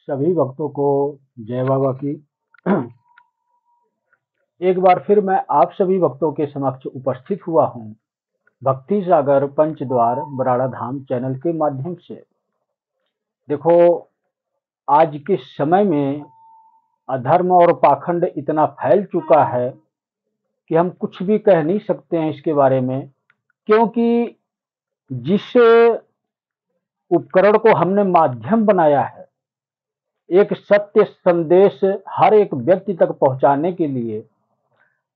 सभी भक्तों को जय बाबा की। एक बार फिर मैं आप सभी भक्तों के समक्ष उपस्थित हुआ हूँ भक्ति सागर पंचद्वार बराड़ा धाम चैनल के माध्यम से। देखो, आज के समय में अधर्म और पाखंड इतना फैल चुका है कि हम कुछ भी कह नहीं सकते हैं इसके बारे में, क्योंकि जिस उपकरण को हमने माध्यम बनाया है एक सत्य संदेश हर एक व्यक्ति तक पहुंचाने के लिए,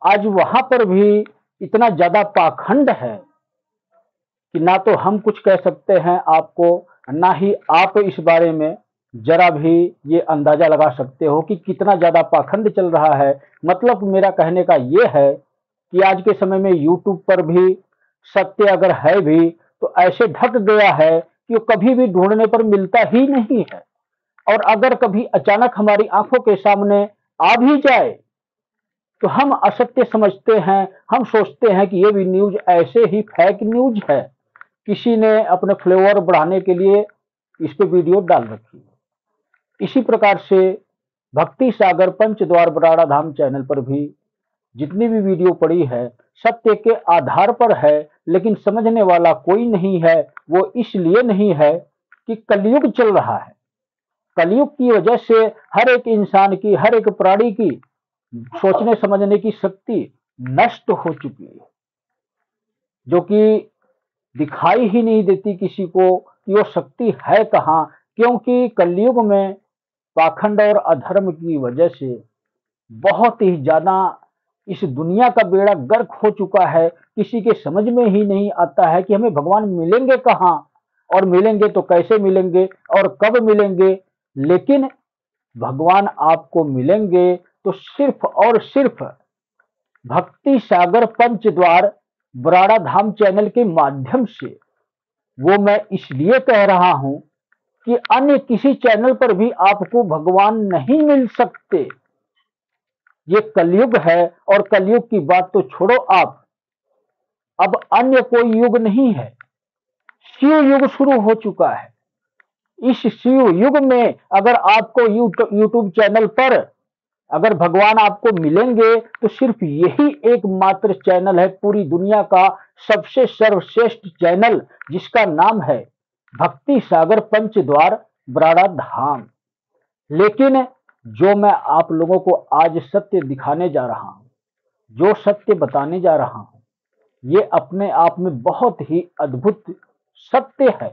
आज वहां पर भी इतना ज्यादा पाखंड है कि ना तो हम कुछ कह सकते हैं आपको, ना ही आप इस बारे में जरा भी ये अंदाजा लगा सकते हो कि कितना ज्यादा पाखंड चल रहा है। मतलब मेरा कहने का ये है कि आज के समय में यूट्यूब पर भी सत्य अगर है भी तो ऐसे ढक गया है कि वो कभी भी ढूंढने पर मिलता ही नहीं है। और अगर कभी अचानक हमारी आंखों के सामने आ भी जाए तो हम असत्य समझते हैं, हम सोचते हैं कि ये भी न्यूज ऐसे ही फेक न्यूज है, किसी ने अपने फ्लेवर बढ़ाने के लिए इस पे वीडियो डाल रखी है। इसी प्रकार से भक्ति सागर पंचद्वार बराड़ा धाम चैनल पर भी जितनी भी वीडियो पड़ी है सत्य के आधार पर है, लेकिन समझने वाला कोई नहीं है। वो इसलिए नहीं है कि कलयुग चल रहा है। कलयुग की वजह से हर एक इंसान की, हर एक प्राणी की सोचने समझने की शक्ति नष्ट हो चुकी है, जो कि दिखाई ही नहीं देती किसी को कि वो शक्ति है कहाँ। क्योंकि कलयुग में पाखंड और अधर्म की वजह से बहुत ही ज्यादा इस दुनिया का बेड़ा गर्क हो चुका है। किसी के समझ में ही नहीं आता है कि हमें भगवान मिलेंगे कहाँ, और मिलेंगे तो कैसे मिलेंगे और कब मिलेंगे। लेकिन भगवान आपको मिलेंगे तो सिर्फ और सिर्फ भक्ति सागर पंचद्वार बराड़ा धाम चैनल के माध्यम से। वो मैं इसलिए कह रहा हूं कि अन्य किसी चैनल पर भी आपको भगवान नहीं मिल सकते। ये कलयुग है, और कलयुग की बात तो छोड़ो आप, अब अन्य कोई युग नहीं है, शिव युग शुरू हो चुका है। इस शिव युग में अगर आपको यूट्यूब चैनल पर अगर भगवान आपको मिलेंगे तो सिर्फ यही एकमात्र चैनल है पूरी दुनिया का सबसे सर्वश्रेष्ठ चैनल, जिसका नाम है भक्ति सागर पंचद्वार बराड़ा धाम। लेकिन जो मैं आप लोगों को आज सत्य दिखाने जा रहा हूं, जो सत्य बताने जा रहा हूं, ये अपने आप में बहुत ही अद्भुत सत्य है।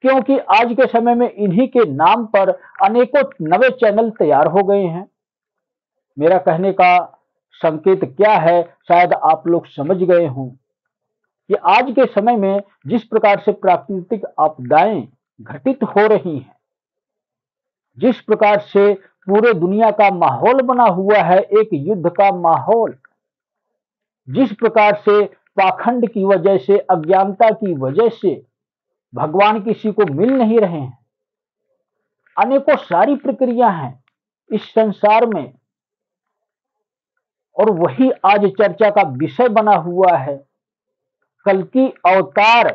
क्योंकि आज के समय में इन्हीं के नाम पर अनेकों नवे चैनल तैयार हो गए हैं। मेरा कहने का संकेत क्या है, शायद आप लोग समझ गए हों कि आज के समय में जिस प्रकार से प्राकृतिक आपदाएं घटित हो रही हैं, जिस प्रकार से पूरे दुनिया का माहौल बना हुआ है, एक युद्ध का माहौल, जिस प्रकार से पाखंड की वजह से, अज्ञानता की वजह से भगवान किसी को मिल नहीं रहे हैं, अनेकों सारी प्रक्रिया हैं इस संसार में, और वही आज चर्चा का विषय बना हुआ है। कल्कि अवतार,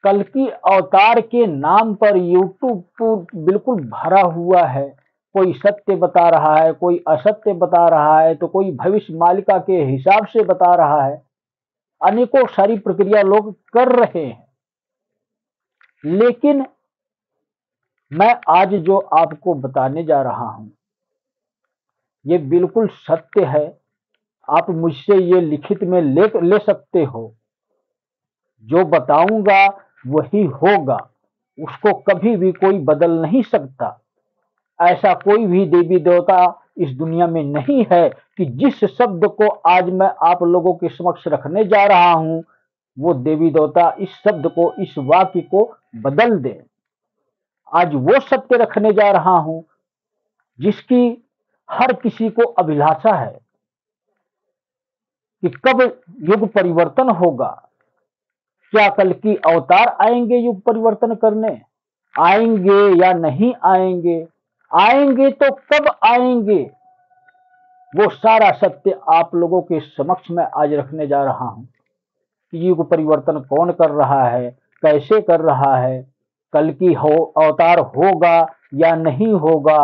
कल्कि अवतार के नाम पर यूट्यूब बिल्कुल भरा हुआ है। कोई सत्य बता रहा है, कोई असत्य बता रहा है, तो कोई भविष्य मालिका के हिसाब से बता रहा है। अनेकों सारी प्रक्रिया लोग कर रहे हैं, लेकिन मैं आज जो आपको बताने जा रहा हूं ये बिल्कुल सत्य है। आप मुझसे ये लिखित में ले सकते हो। जो बताऊंगा वही होगा, उसको कभी भी कोई बदल नहीं सकता। ऐसा कोई भी देवी देवता इस दुनिया में नहीं है कि जिस शब्द को आज मैं आप लोगों के समक्ष रखने जा रहा हूं, वो देवी देवता इस शब्द को, इस वाक्य को बदल दे। आज वो सत्य रखने जा रहा हूं जिसकी हर किसी को अभिलाषा है कि कब युग परिवर्तन होगा। क्या कल की अवतार आएंगे युग परिवर्तन करने? आएंगे या नहीं आएंगे? आएंगे तो कब आएंगे? वो सारा सत्य आप लोगों के समक्ष में आज रखने जा रहा हूं कि युग परिवर्तन कौन कर रहा है, कैसे कर रहा है, कल की हो अवतार होगा या नहीं होगा,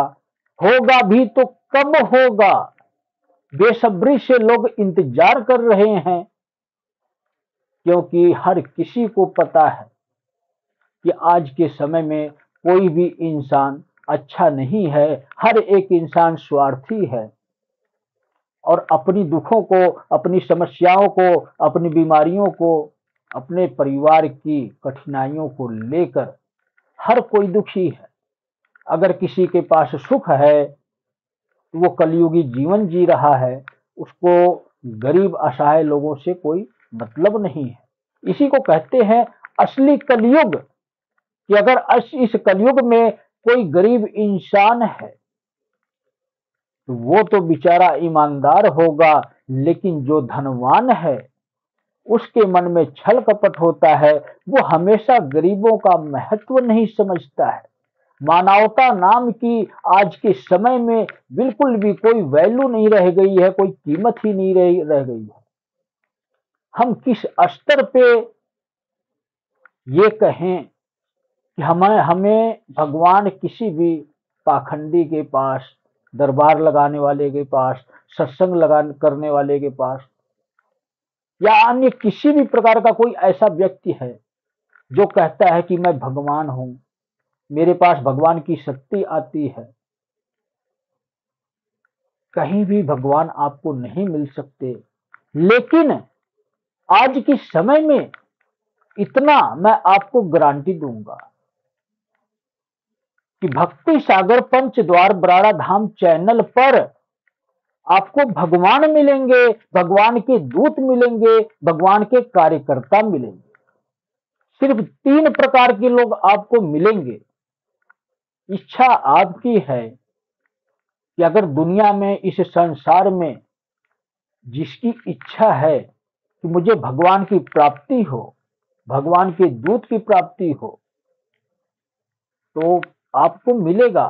होगा भी तो कब होगा, बेसब्री से लोग इंतजार कर रहे हैं। क्योंकि हर किसी को पता है कि आज के समय में कोई भी इंसान अच्छा नहीं है, हर एक इंसान स्वार्थी है और अपनी दुखों को, अपनी समस्याओं को, अपनी बीमारियों को, अपने परिवार की कठिनाइयों को लेकर हर कोई दुखी है। अगर किसी के पास सुख है तो वो कलयुगी जीवन जी रहा है, उसको गरीब असहाय लोगों से कोई मतलब नहीं है। इसी को कहते हैं असली कलयुग, कि अगर इस कलयुग में कोई गरीब इंसान है तो वो तो बेचारा ईमानदार होगा, लेकिन जो धनवान है उसके मन में छल कपट होता है, वो हमेशा गरीबों का महत्व नहीं समझता है। मानवता नाम की आज के समय में बिल्कुल भी कोई वैल्यू नहीं रह गई है, कोई कीमत ही नहीं रह गई है। हम किस स्तर पे ये कहें कि हमें हमें भगवान किसी भी पाखंडी के पास, दरबार लगाने वाले के पास, सत्संग लगा करने वाले के पास या अन्य किसी भी प्रकार का कोई ऐसा व्यक्ति है जो कहता है कि मैं भगवान हूं, मेरे पास भगवान की शक्ति आती है, कहीं भी भगवान आपको नहीं मिल सकते। लेकिन आज के समय में इतना मैं आपको गारंटी दूंगा कि भक्ति सागर पंच द्वार बराड़ा धाम चैनल पर आपको भगवान मिलेंगे, भगवान के दूत मिलेंगे, भगवान के कार्यकर्ता मिलेंगे। सिर्फ 3 प्रकार के लोग आपको मिलेंगे। इच्छा आपकी है कि अगर दुनिया में, इस संसार में जिसकी इच्छा है कि मुझे भगवान की प्राप्ति हो, भगवान के दूत की प्राप्ति हो, तो आपको मिलेगा।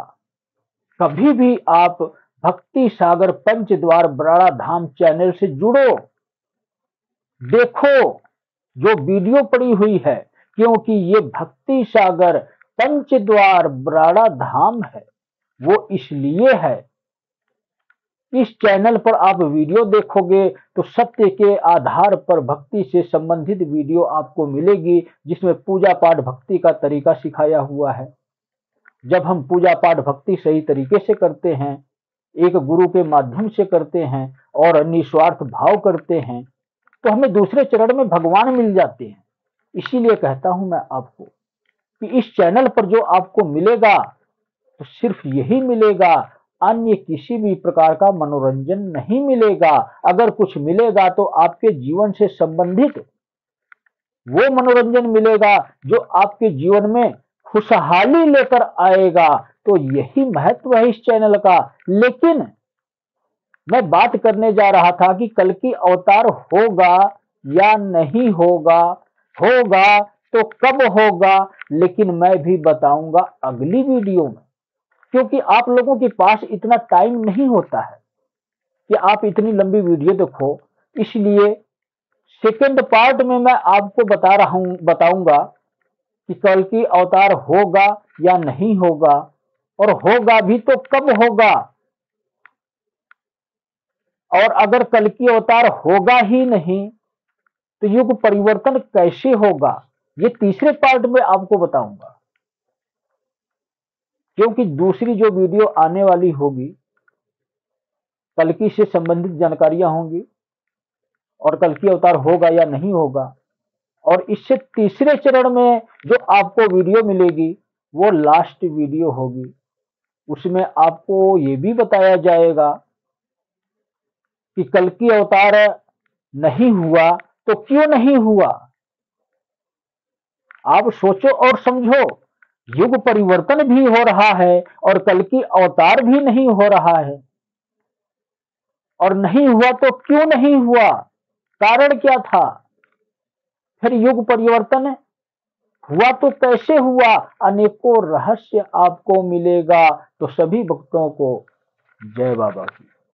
कभी भी आप भक्ति सागर पंच द्वार बराड़ा धाम चैनल से जुड़ो, देखो जो वीडियो पड़ी हुई है, क्योंकि ये भक्ति सागर पंच द्वार बराड़ा धाम है, वो इसलिए है। इस चैनल पर आप वीडियो देखोगे तो सत्य के आधार पर भक्ति से संबंधित वीडियो आपको मिलेगी, जिसमें पूजा पाठ भक्ति का तरीका सिखाया हुआ है। जब हम पूजा पाठ भक्ति सही तरीके से करते हैं, एक गुरु के माध्यम से करते हैं और निस्वार्थ भाव करते हैं, तो हमें दूसरे चरण में भगवान मिल जाते हैं। इसीलिए कहता हूं मैं आपको कि इस चैनल पर जो आपको मिलेगा तो सिर्फ यही मिलेगा, अन्य किसी भी प्रकार का मनोरंजन नहीं मिलेगा। अगर कुछ मिलेगा तो आपके जीवन से संबंधित वो मनोरंजन मिलेगा जो आपके जीवन में खुशहाली लेकर आएगा। तो यही महत्व है इस चैनल का। लेकिन मैं बात करने जा रहा था कि कल की अवतार होगा या नहीं होगा, होगा तो कब होगा, लेकिन मैं भी बताऊंगा अगली वीडियो में। क्योंकि आप लोगों के पास इतना टाइम नहीं होता है कि आप इतनी लंबी वीडियो देखो, इसलिए सेकंड पार्ट में मैं आपको बताऊंगा कि कल की अवतार होगा या नहीं होगा, और होगा भी तो कब होगा, और अगर कल की अवतार होगा ही नहीं तो युग परिवर्तन कैसे होगा, ये तीसरे पार्ट में आपको बताऊंगा। क्योंकि दूसरी जो वीडियो आने वाली होगी, कल्कि से संबंधित जानकारियां होंगी, और कल की अवतार होगा या नहीं होगा, और इससे तीसरे चरण में जो आपको वीडियो मिलेगी वो लास्ट वीडियो होगी। उसमें आपको ये भी बताया जाएगा कि कल की अवतार नहीं हुआ तो क्यों नहीं हुआ। आप सोचो और समझो, युग परिवर्तन भी हो रहा है और कल की अवतार भी नहीं हो रहा है, और नहीं हुआ तो क्यों नहीं हुआ, कारण क्या था। फिर युग परिवर्तन हुआ तो कैसे हुआ, अनेकों रहस्य आपको मिलेगा। तो सभी भक्तों को जय बाबा की।